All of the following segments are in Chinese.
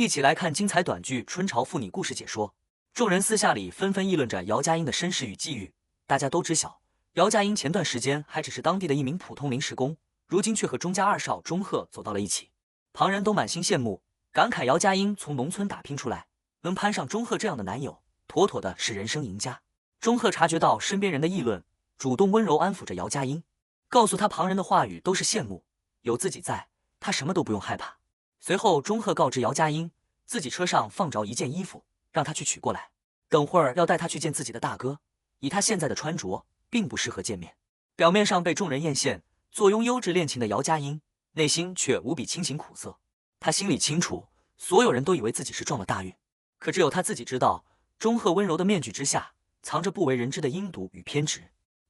一起来看精彩短剧《春潮妇女故事解说》。众人私下里纷纷议论着姚佳音的身世与际遇。大家都知晓，姚佳音前段时间还只是当地的一名普通临时工，如今却和钟家二少钟鹤走到了一起。旁人都满心羡慕，感慨姚佳音从农村打拼出来，能攀上钟鹤这样的男友，妥妥的是人生赢家。钟鹤察觉到身边人的议论，主动温柔安抚着姚佳音，告诉他旁人的话语都是羡慕，有自己在，他什么都不用害怕。随后，钟鹤告知姚佳音，自己车上放着一件衣服，让他去取过来。等会儿要带他去见自己的大哥，以他现在的穿着，并不适合见面。表面上被众人艳羡，坐拥优质恋情的姚佳音，内心却无比清醒苦涩。他心里清楚，所有人都以为自己是撞了大运，可只有他自己知道，钟鹤温柔的面具之下，藏着不为人知的阴毒与偏执。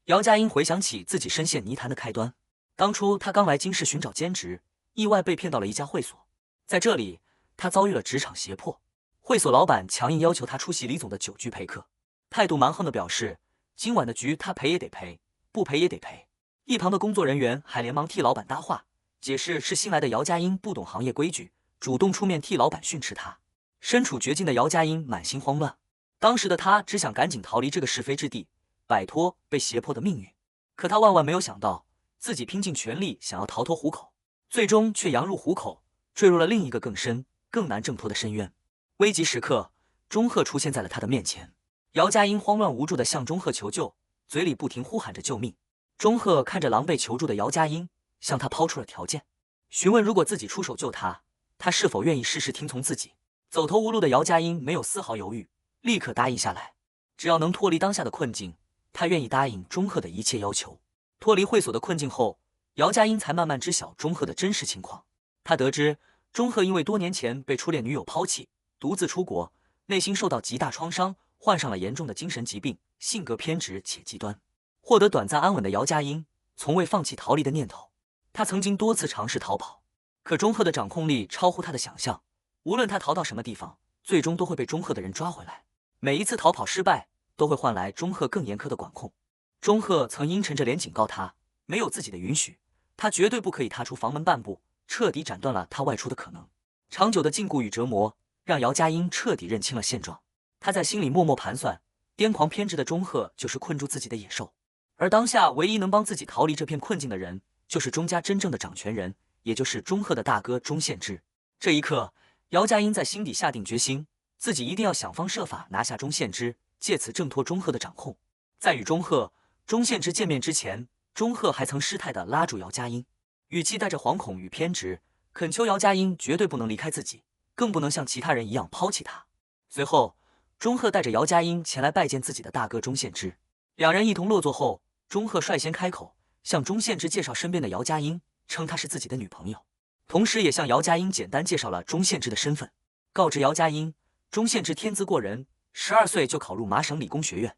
姚佳音回想起自己深陷泥潭的开端，当初他刚来京市寻找兼职，意外被骗到了一家会所。在这里，他遭遇了职场胁迫，会所老板强硬要求他出席李总的酒局陪客，态度蛮横地表示，今晚的局他赔也得赔，不赔也得赔。一旁的工作人员还连忙替老板搭话，解释是新来的姚佳音不懂行业规矩，主动出面替老板训斥他。身处绝境的姚佳音满心慌乱，当时的他只想赶紧逃离这个是非之地，摆脱被胁迫的命运。可他万万没有想到，自己拼尽全力想要逃脱虎口，最终却羊入虎口，坠入了另一个更深、更难挣脱的深渊。危急时刻，钟鹤出现在了他的面前。姚佳音慌乱无助地向钟鹤求救，嘴里不停呼喊着救命。钟鹤看着狼狈求助的姚佳音，向他抛出了条件，询问如果自己出手救他，他是否愿意事事听从自己。走投无路的姚佳音没有丝毫犹豫，立刻答应下来。只要能脱离当下的困境，他愿意答应钟鹤的一切要求。脱离会所的困境后，姚佳音才慢慢知晓钟鹤的真实情况。他得知钟鹤因为多年前被初恋女友抛弃，独自出国，内心受到极大创伤，患上了严重的精神疾病，性格偏执且极端。获得短暂安稳的姚佳音，从未放弃逃离的念头。他曾经多次尝试逃跑，可钟鹤的掌控力超乎他的想象，无论他逃到什么地方，最终都会被钟鹤的人抓回来。每一次逃跑失败，都会换来钟鹤更严苛的管控。钟鹤曾阴沉着脸警告他，没有自己的允许，他绝对不可以踏出房门半步，彻底斩断了他外出的可能。长久的禁锢与折磨，让姚佳音彻底认清了现状。他在心里默默盘算，癫狂偏执的钟鹤就是困住自己的野兽，而当下唯一能帮自己逃离这片困境的人，就是钟家真正的掌权人，也就是钟鹤的大哥钟宪之。这一刻，姚佳音在心底下定决心，自己一定要想方设法拿下钟宪之，借此挣脱钟鹤的掌控。在与钟宪之见面之前，钟鹤还曾失态地拉住姚佳音，语气带着惶恐与偏执，恳求姚佳音绝对不能离开自己，更不能像其他人一样抛弃他。随后，钟鹤带着姚佳音前来拜见自己的大哥钟宪之。两人一同落座后，钟鹤率先开口，向钟宪之介绍身边的姚佳音，称她是自己的女朋友，同时也向姚佳音简单介绍了钟宪之的身份，告知姚佳音，钟宪之天资过人，12岁就考入麻省理工学院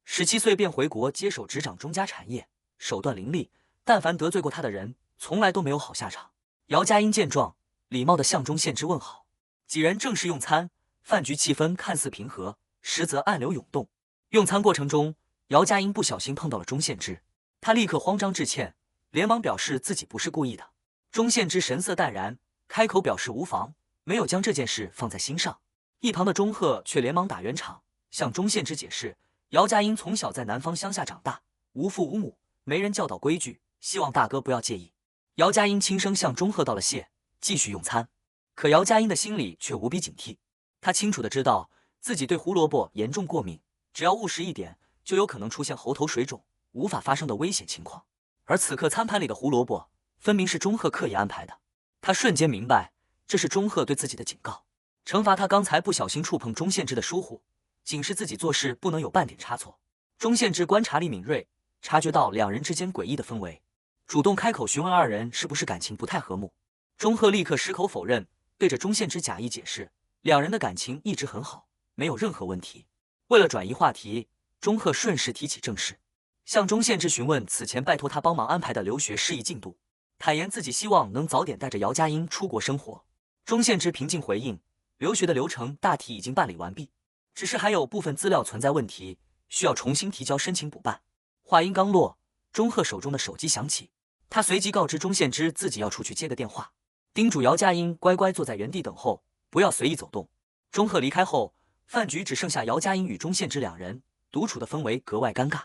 ，17岁便回国接手执掌钟家产业，手段凌厉，但凡得罪过他的人，从来都没有好下场。姚佳音见状，礼貌地向钟宪之问好。几人正式用餐，饭局气氛看似平和，实则暗流涌动。用餐过程中，姚佳音不小心碰到了钟宪之，他立刻慌张致歉，连忙表示自己不是故意的。钟宪之神色淡然，开口表示无妨，没有将这件事放在心上。一旁的钟鹤却连忙打圆场，向钟宪之解释，姚佳音从小在南方乡下长大，无父无母，没人教导规矩，希望大哥不要介意。姚佳音轻声向钟鹤道了谢，继续用餐。可姚佳音的心里却无比警惕，她清楚地知道自己对胡萝卜严重过敏，只要误食一点，就有可能出现喉头水肿，无法发生的危险情况。而此刻餐盘里的胡萝卜，分明是钟鹤刻意安排的。她瞬间明白，这是钟鹤对自己的警告，惩罚他刚才不小心触碰钟宪之的疏忽，警示自己做事不能有半点差错。钟宪之观察力敏锐，察觉到两人之间诡异的氛围，主动开口询问二人是不是感情不太和睦。钟鹤立刻矢口否认，对着钟宪之假意解释，两人的感情一直很好，没有任何问题。为了转移话题，钟鹤顺势提起正事，向钟宪之询问此前拜托他帮忙安排的留学事宜进度，坦言自己希望能早点带着姚佳音出国生活。钟宪之平静回应，留学的流程大体已经办理完毕，只是还有部分资料存在问题，需要重新提交申请补办。话音刚落，钟鹤手中的手机响起，他随即告知钟宪之自己要出去接个电话，叮嘱姚佳音乖乖坐在原地等候，不要随意走动。钟鹤离开后，饭局只剩下姚佳音与钟宪之两人，独处的氛围格外尴尬。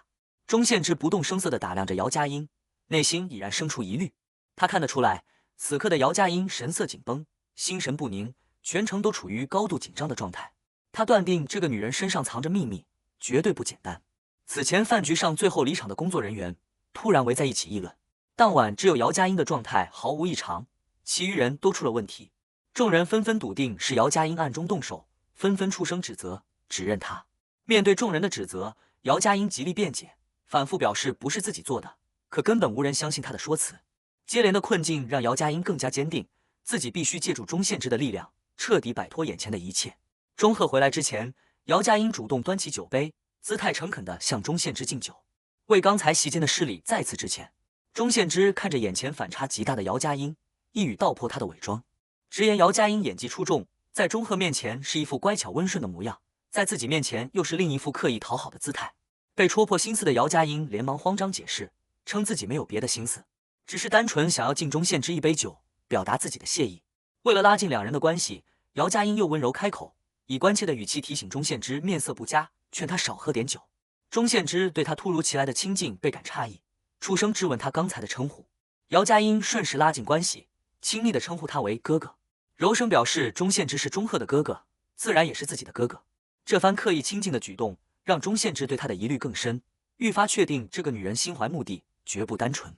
钟宪之不动声色地打量着姚佳音，内心已然生出疑虑。他看得出来，此刻的姚佳音神色紧绷，心神不宁，全程都处于高度紧张的状态。他断定这个女人身上藏着秘密，绝对不简单。此前饭局上最后离场的工作人员突然围在一起议论，当晚只有姚佳音的状态毫无异常，其余人都出了问题。众人纷纷笃定是姚佳音暗中动手，纷纷出声指责，指认他。面对众人的指责，姚佳音极力辩解，反复表示不是自己做的，可根本无人相信他的说辞。接连的困境让姚佳音更加坚定，自己必须借助钟宪之的力量，彻底摆脱眼前的一切。钟鹤回来之前，姚佳音主动端起酒杯，姿态诚恳地向钟宪之敬酒，为刚才席间的失礼再次致歉。钟宪之看着眼前反差极大的姚佳音，一语道破他的伪装，直言姚佳音演技出众，在钟鹤面前是一副乖巧温顺的模样，在自己面前又是另一副刻意讨好的姿态。被戳破心思的姚佳音连忙慌张解释，称自己没有别的心思，只是单纯想要敬钟宪之一杯酒，表达自己的谢意。为了拉近两人的关系，姚佳音又温柔开口，以关切的语气提醒钟宪之面色不佳，劝他少喝点酒。钟宪之对他突如其来的亲近倍感诧异，出声质问他刚才的称呼。姚佳音顺势拉近关系，亲昵地称呼他为哥哥，柔声表示钟宪之是钟鹤的哥哥，自然也是自己的哥哥。这番刻意亲近的举动让钟宪之对他的疑虑更深，愈发确定这个女人心怀目的，绝不单纯。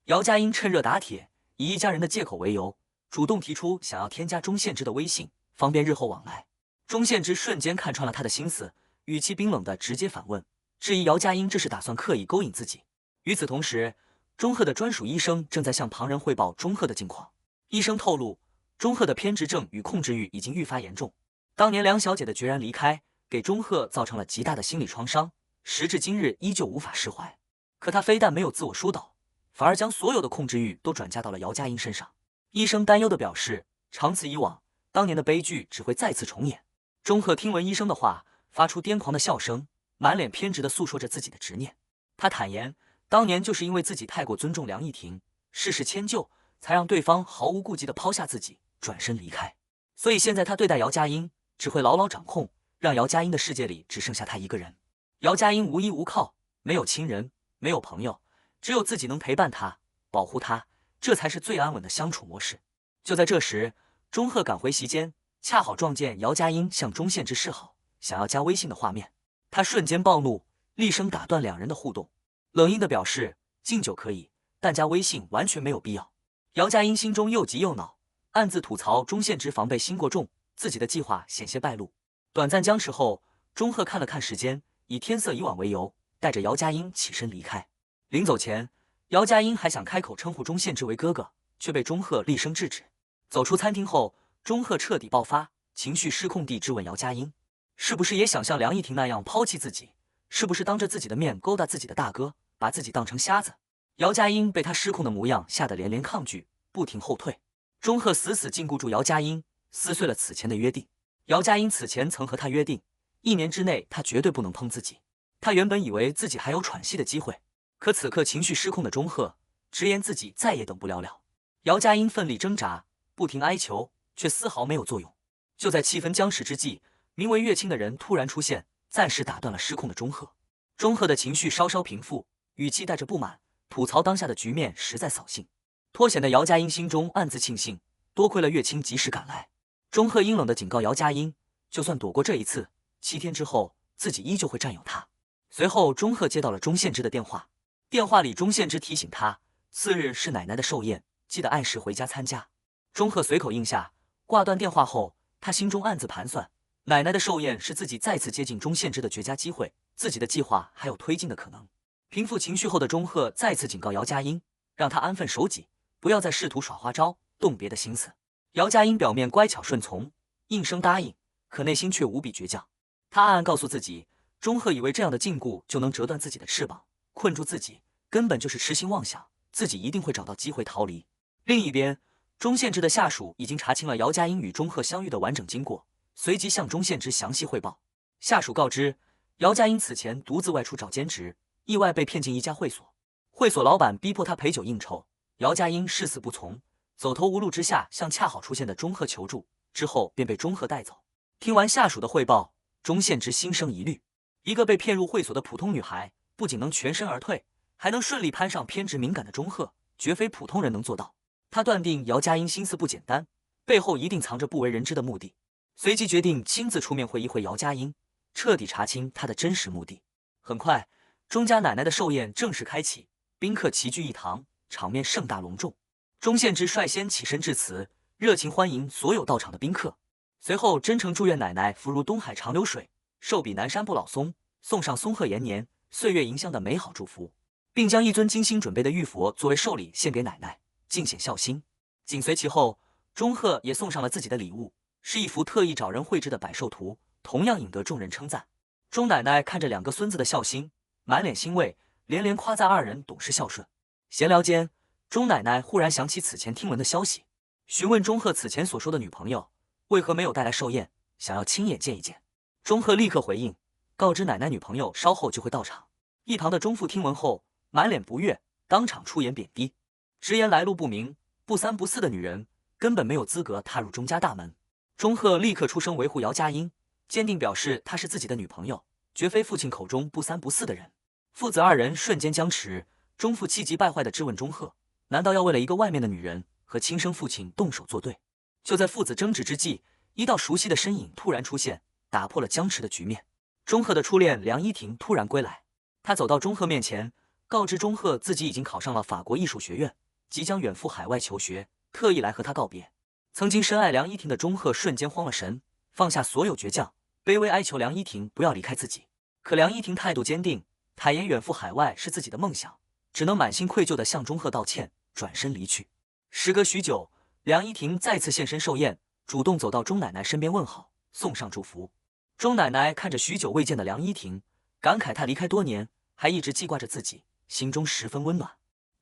姚佳音趁热打铁，以一家人的借口为由，主动提出想要添加钟宪之的微信，方便日后往来。钟宪之瞬间看穿了他的心思，语气冰冷的直接反问，质疑姚佳音这是打算刻意勾引自己。与此同时，钟鹤的专属医生正在向旁人汇报钟鹤的近况。医生透露，钟鹤的偏执症与控制欲已经愈发严重，当年梁小姐的决然离开给钟鹤造成了极大的心理创伤，时至今日依旧无法释怀。可他非但没有自我疏导，反而将所有的控制欲都转嫁到了姚佳音身上。医生担忧地表示，长此以往，当年的悲剧只会再次重演。钟鹤听闻医生的话，发出癫狂的笑声，满脸偏执地诉说着自己的执念。他坦言，当年就是因为自己太过尊重梁一婷，事事迁就，才让对方毫无顾忌地抛下自己，转身离开。所以现在他对待姚佳音，只会牢牢掌控，让姚佳音的世界里只剩下他一个人。姚佳音无依无靠，没有亲人，没有朋友，只有自己能陪伴他，保护他，这才是最安稳的相处模式。就在这时，钟鹤赶回席间，恰好撞见姚佳音向钟宪之示好，想要加微信的画面。他瞬间暴怒，厉声打断两人的互动，冷硬地表示敬酒可以，但加微信完全没有必要。姚佳音心中又急又恼，暗自吐槽钟宪之防备心过重，自己的计划险些败露。短暂僵持后，钟鹤看了看时间，以天色已晚为由，带着姚佳音起身离开。临走前，姚佳音还想开口称呼钟宪之为哥哥，却被钟鹤厉声制止。走出餐厅后，钟鹤彻底爆发，情绪失控地质问姚佳音，是不是也想像梁一婷那样抛弃自己？是不是当着自己的面勾搭自己的大哥，把自己当成瞎子？姚佳音被他失控的模样吓得连连抗拒，不停后退。钟鹤死死禁锢住姚佳音，撕碎了此前的约定。姚佳音此前曾和他约定，1年之内他绝对不能碰自己。他原本以为自己还有喘息的机会，可此刻情绪失控的钟鹤直言自己再也等不了了。姚佳音奋力挣扎，不停哀求，却丝毫没有作用。就在气氛僵持之际，名为乐清的人突然出现，暂时打断了失控的钟鹤。钟鹤的情绪稍稍平复，语气带着不满，吐槽当下的局面实在扫兴。脱险的姚佳音心中暗自庆幸，多亏了乐清及时赶来。钟鹤阴冷地警告姚佳音，就算躲过这一次，7天之后自己依旧会占有他。随后钟鹤接到了钟宪之的电话，电话里钟宪之提醒他，次日是奶奶的寿宴，记得按时回家参加。钟鹤随口应下，挂断电话后，他心中暗自盘算，奶奶的寿宴是自己再次接近钟宪之的绝佳机会，自己的计划还有推进的可能。平复情绪后的钟鹤再次警告姚佳音，让他安分守己，不要再试图耍花招，动别的心思。姚佳音表面乖巧顺从，应声答应，可内心却无比倔强。他暗暗告诉自己，钟鹤以为这样的禁锢就能折断自己的翅膀，困住自己，根本就是痴心妄想，自己一定会找到机会逃离。另一边，钟宪之的下属已经查清了姚佳音与钟鹤相遇的完整经过，随即向钟宪之详细汇报。下属告知，姚佳音此前独自外出找兼职，意外被骗进一家会所，会所老板逼迫他陪酒应酬，姚佳音誓死不从，走投无路之下向恰好出现的钟鹤求助，之后便被钟赫带走。听完下属的汇报，钟宪之心生疑虑，一个被骗入会所的普通女孩，不仅能全身而退，还能顺利攀上偏执敏感的钟赫，绝非普通人能做到。他断定姚佳音心思不简单，背后一定藏着不为人知的目的，随即决定亲自出面会一会姚佳音，彻底查清她的真实目的。很快，钟家奶奶的寿宴正式开启，宾客齐聚一堂，场面盛大隆重。钟宪之率先起身致辞，热情欢迎所有到场的宾客，随后真诚祝愿奶奶福如东海长流水，寿比南山不老松，送上松鹤延年、岁月迎香的美好祝福，并将一尊精心准备的玉佛作为寿礼献给奶奶，尽显孝心。紧随其后，钟赫也送上了自己的礼物，是一幅特意找人绘制的百寿图，同样引得众人称赞。钟奶奶看着两个孙子的孝心，满脸欣慰，连连夸赞二人懂事孝顺。闲聊间，钟奶奶忽然想起此前听闻的消息，询问钟赫此前所说的女朋友为何没有带来寿宴，想要亲眼见一见。钟赫立刻回应，告知奶奶女朋友稍后就会到场。一旁的钟父听闻后，满脸不悦，当场出言贬低，直言来路不明、不三不四的女人根本没有资格踏入钟家大门。钟赫立刻出声维护姚佳音，坚定表示她是自己的女朋友，绝非父亲口中不三不四的人。父子二人瞬间僵持，钟父气急败坏地质问钟赫，难道要为了一个外面的女人和亲生父亲动手作对？就在父子争执之际，一道熟悉的身影突然出现，打破了僵持的局面。钟赫的初恋梁依婷突然归来，她走到钟赫面前，告知钟赫自己已经考上了法国艺术学院，即将远赴海外求学，特意来和他告别。曾经深爱梁依婷的钟赫瞬间慌了神，放下所有倔强，卑微哀求梁依婷不要离开自己。可梁依婷态度坚定，坦言远赴海外是自己的梦想，只能满心愧疚地向钟赫道歉，转身离去。时隔许久，梁依婷再次现身寿宴，主动走到钟奶奶身边问好，送上祝福。钟奶奶看着许久未见的梁依婷，感慨她离开多年，还一直记挂着自己，心中十分温暖。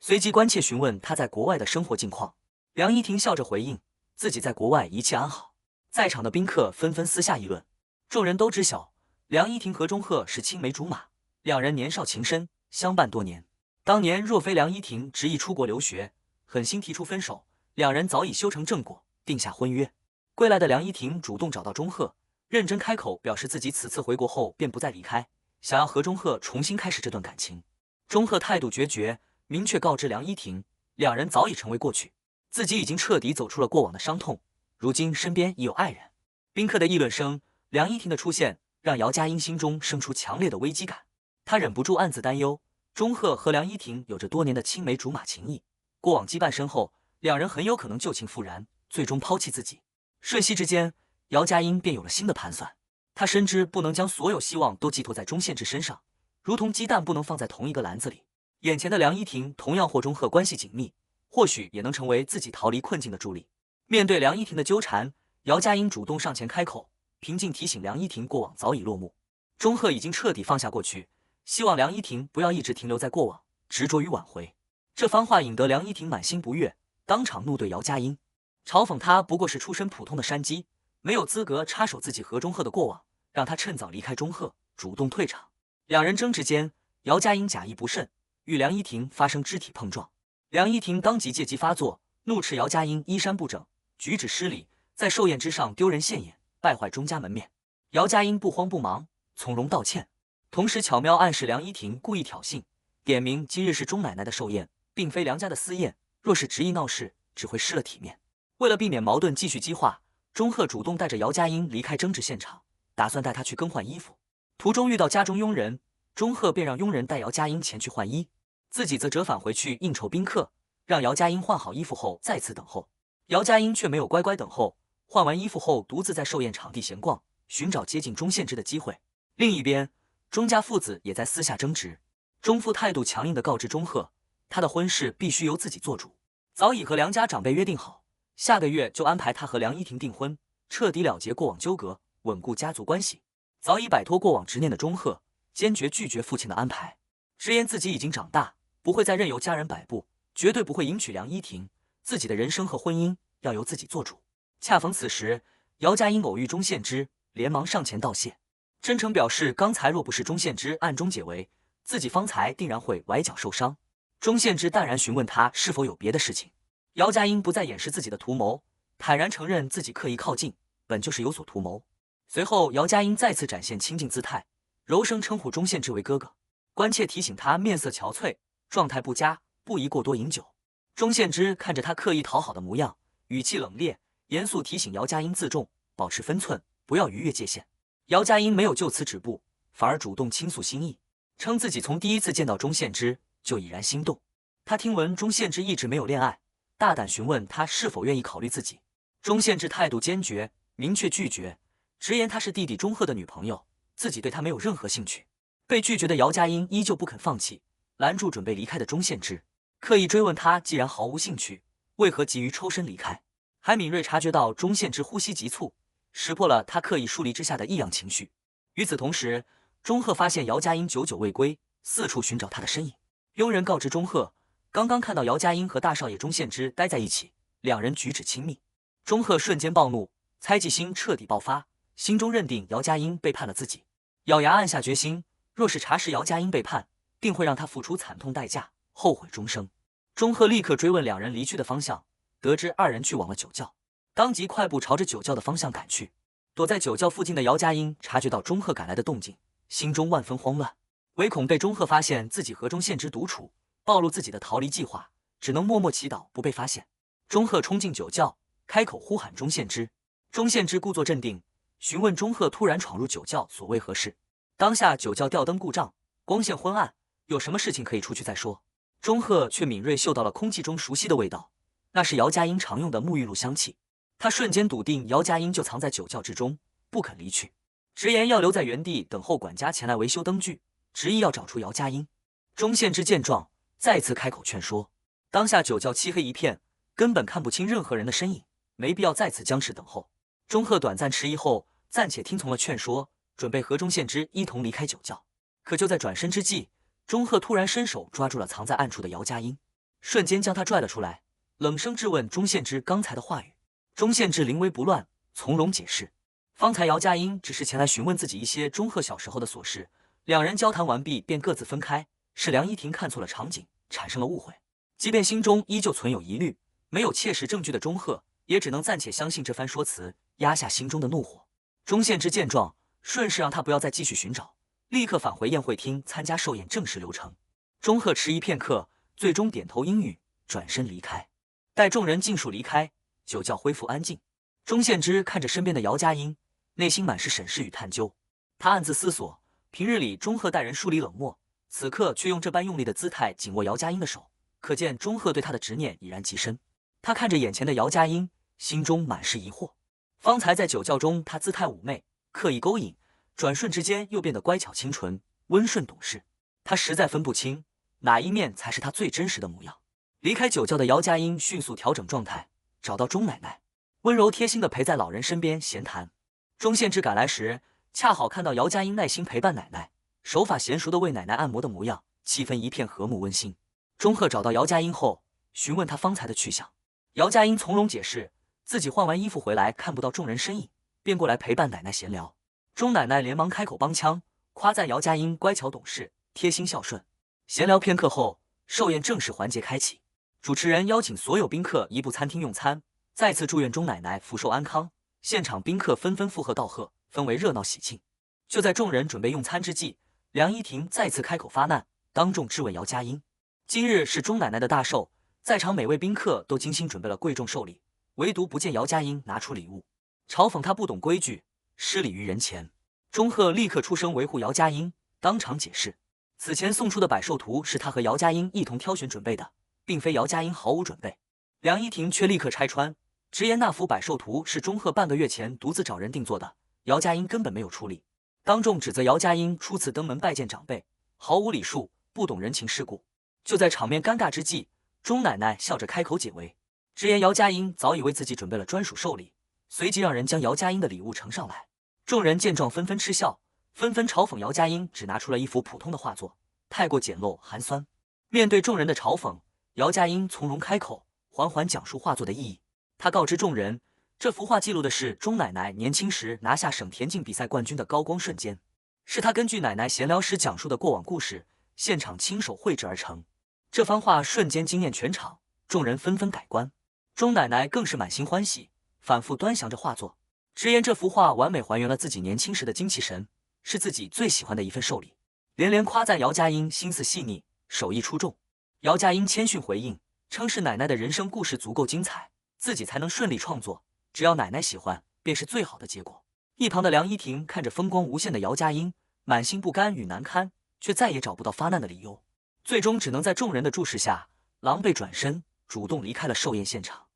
随即关切询问她在国外的生活近况。梁依婷笑着回应，自己在国外一切安好。在场的宾客纷纷私下议论，众人都知晓梁依婷和钟赫是青梅竹马，两人年少情深，相伴多年。当年若非梁依婷执意出国留学，狠心提出分手，两人早已修成正果，定下婚约。归来的梁依婷主动找到钟赫，认真开口表示自己此次回国后便不再离开，想要和钟赫重新开始这段感情。钟赫态度决绝，明确告知梁依婷，两人早已成为过去，自己已经彻底走出了过往的伤痛，如今身边已有爱人。宾客的议论声，梁依婷的出现让姚佳音心中生出强烈的危机感，他忍不住暗自担忧，钟赫和梁依婷有着多年的青梅竹马情谊，过往羁绊深厚，两人很有可能旧情复燃，最终抛弃自己。瞬息之间，姚佳音便有了新的盘算，他深知不能将所有希望都寄托在钟宪之身上，如同鸡蛋不能放在同一个篮子里。眼前的梁依婷同样和钟赫关系紧密，或许也能成为自己逃离困境的助力。面对梁依婷的纠缠，姚佳音主动上前开口，平静提醒梁依婷过往早已落幕，钟赫已经彻底放下过去，希望梁依婷不要一直停留在过往，执着于挽回。这番话引得梁依婷满心不悦，当场怒对姚佳音，嘲讽她不过是出身普通的山鸡，没有资格插手自己和钟赫的过往，让他趁早离开钟赫，主动退场。两人争执间，姚佳音假意不慎，与梁依婷发生肢体碰撞。梁依婷当即借机发作，怒斥姚佳音衣衫不整，举止失礼，在寿宴之上丢人现眼，败坏钟家门面。姚佳音不慌不忙，从容道歉，同时巧妙暗示梁依婷故意挑衅，点明今日是钟奶奶的寿宴，并非梁家的私宴，若是执意闹事，只会失了体面。为了避免矛盾继续激化，钟赫主动带着姚佳音离开争执现场，打算带她去更换衣服。途中遇到家中佣人，钟赫便让佣人带姚佳音前去换衣，自己则折返回去应酬宾客，让姚佳音换好衣服后再次等候。姚佳音却没有乖乖等候，换完衣服后独自在寿宴场地闲逛，寻找接近钟宪之的机会。另一边，钟家父子也在私下争执，钟父态度强硬地告知钟赫，他的婚事必须由自己做主，早已和梁家长辈约定好，下个月就安排他和梁依婷订婚，彻底了结过往纠葛，稳固家族关系。早已摆脱过往执念的钟赫坚决拒绝父亲的安排，直言自己已经长大，不会再任由家人摆布，绝对不会迎娶梁依婷，自己的人生和婚姻要由自己做主。恰逢此时，姚佳音偶遇钟宪之，连忙上前道谢，真诚表示刚才若不是钟宪之暗中解围，自己方才定然会崴脚受伤。钟宪之淡然询问他是否有别的事情，姚佳音不再掩饰自己的图谋，坦然承认自己刻意靠近，本就是有所图谋。随后，姚佳音再次展现亲近姿态，柔声称呼钟宪之为哥哥，关切提醒他面色憔悴，状态不佳，不宜过多饮酒。钟宪之看着他刻意讨好的模样，语气冷冽，严肃提醒姚佳音自重，保持分寸，不要逾越界限。姚佳音没有就此止步，反而主动倾诉心意，称自己从第一次见到钟宪之就已然心动。他听闻钟宪之一直没有恋爱，大胆询问他是否愿意考虑自己。钟宪之态度坚决，明确拒绝，直言他是弟弟钟鹤的女朋友，自己对他没有任何兴趣。被拒绝的姚佳音依旧不肯放弃，拦住准备离开的钟宪之，刻意追问他既然毫无兴趣，为何急于抽身离开，还敏锐察觉到钟宪之呼吸急促，识破了他刻意疏离之下的异样情绪。与此同时，钟鹤发现姚佳音久久未归，四处寻找他的身影。佣人告知钟鹤，刚刚看到姚佳音和大少爷钟宪之待在一起，两人举止亲密。钟鹤瞬间暴怒，猜忌心彻底爆发，心中认定姚佳音背叛了自己，咬牙暗下决心，若是查实姚佳音背叛，定会让他付出惨痛代价，后悔终生。钟鹤立刻追问两人离去的方向，得知二人去往了酒窖，当即快步朝着酒窖的方向赶去。躲在酒窖附近的姚佳音察觉到钟鹤赶来的动静，心中万分慌乱，唯恐被钟鹤发现自己和钟宪之独处，暴露自己的逃离计划，只能默默祈祷不被发现。钟鹤冲进酒窖，开口呼喊钟宪之。钟宪之故作镇定，询问钟鹤突然闯入酒窖所为何事。当下酒窖吊灯故障，光线昏暗，有什么事情可以出去再说。钟鹤却敏锐嗅到了空气中熟悉的味道，那是姚佳音常用的沐浴露香气。他瞬间笃定姚佳音就藏在酒窖之中，不肯离去，直言要留在原地等候管家前来维修灯具，执意要找出姚佳音。钟宪之见状，再次开口劝说。当下酒窖漆黑一片，根本看不清任何人的身影，没必要再次僵持等候。钟鹤短暂迟疑后，暂且听从了劝说，准备和钟宪之一同离开酒窖。可就在转身之际，钟鹤突然伸手抓住了藏在暗处的姚佳音，瞬间将他拽了出来，冷声质问钟宪之刚才的话语。钟宪之临危不乱，从容解释，方才姚佳音只是前来询问自己一些钟鹤小时候的琐事，两人交谈完毕便各自分开，是梁依婷看错了场景，产生了误会。即便心中依旧存有疑虑，没有切实证据的钟鹤也只能暂且相信这番说辞，压下心中的怒火。钟宪之见状，顺势让他不要再继续寻找，立刻返回宴会厅参加寿宴正式流程。钟鹤迟疑片刻，最终点头应允，转身离开。待众人尽数离开，酒窖恢复安静。钟宪之看着身边的姚佳音，内心满是审视与探究。他暗自思索，平日里钟鹤待人疏离冷漠，此刻却用这般用力的姿态紧握姚佳音的手，可见钟鹤对他的执念已然极深。他看着眼前的姚佳音，心中满是疑惑。方才在酒窖中，他姿态妩媚，刻意勾引，转瞬之间又变得乖巧清纯，温顺懂事。他实在分不清哪一面才是他最真实的模样。离开酒窖的姚佳音迅速调整状态，找到钟奶奶，温柔贴心地陪在老人身边闲谈。钟宪之赶来时，恰好看到姚佳音耐心陪伴奶奶，手法娴熟地为奶奶按摩的模样，气氛一片和睦温馨。钟鹤找到姚佳音后，询问她方才的去向。姚佳音从容解释，自己换完衣服回来看不到众人身影，便过来陪伴奶奶闲聊。钟奶奶连忙开口帮腔，夸赞姚佳音乖巧懂事，贴心孝顺。闲聊片刻后，寿宴正式环节开启，主持人邀请所有宾客移步餐厅用餐，再次祝愿钟奶奶福寿安康。现场宾客纷纷附和道贺，氛围热闹喜庆。就在众人准备用餐之际，梁依婷再次开口发难，当众质问姚佳音。今日是钟奶奶的大寿，在场每位宾客都精心准备了贵重寿礼，唯独不见姚佳音拿出礼物，嘲讽她不懂规矩，失礼于人前。钟鹤立刻出声维护姚佳音，当场解释，此前送出的百寿图是他和姚佳音一同挑选准备的，并非姚佳音毫无准备。梁依婷却立刻拆穿，直言那幅百寿图是钟鹤半个月前独自找人定做的，姚佳音根本没有出力，当众指责姚佳音初次登门拜见长辈，毫无礼数，不懂人情世故。就在场面尴尬之际，钟奶奶笑着开口解围，直言姚佳音早已为自己准备了专属寿礼，随即让人将姚佳音的礼物呈上来。众人见状纷纷嗤笑，纷纷嘲讽姚佳音只拿出了一幅普通的画作，太过简陋寒酸。面对众人的嘲讽，姚佳音从容开口，缓缓讲述画作的意义。他告知众人，这幅画记录的是钟奶奶年轻时拿下省田径比赛冠军的高光瞬间，是他根据奶奶闲聊时讲述的过往故事，现场亲手绘制而成。这番话瞬间惊艳全场，众人纷纷改观。钟奶奶更是满心欢喜，反复端详着画作，直言这幅画完美还原了自己年轻时的精气神，是自己最喜欢的一份寿礼，连连夸赞姚佳音心思细腻，手艺出众。姚佳音谦逊回应，称是奶奶的人生故事足够精彩，自己才能顺利创作，只要奶奶喜欢，便是最好的结果。一旁的梁依婷看着风光无限的姚佳音，满心不甘与难堪，却再也找不到发难的理由，最终只能在众人的注视下狼狈转身，主动离开了寿宴现场。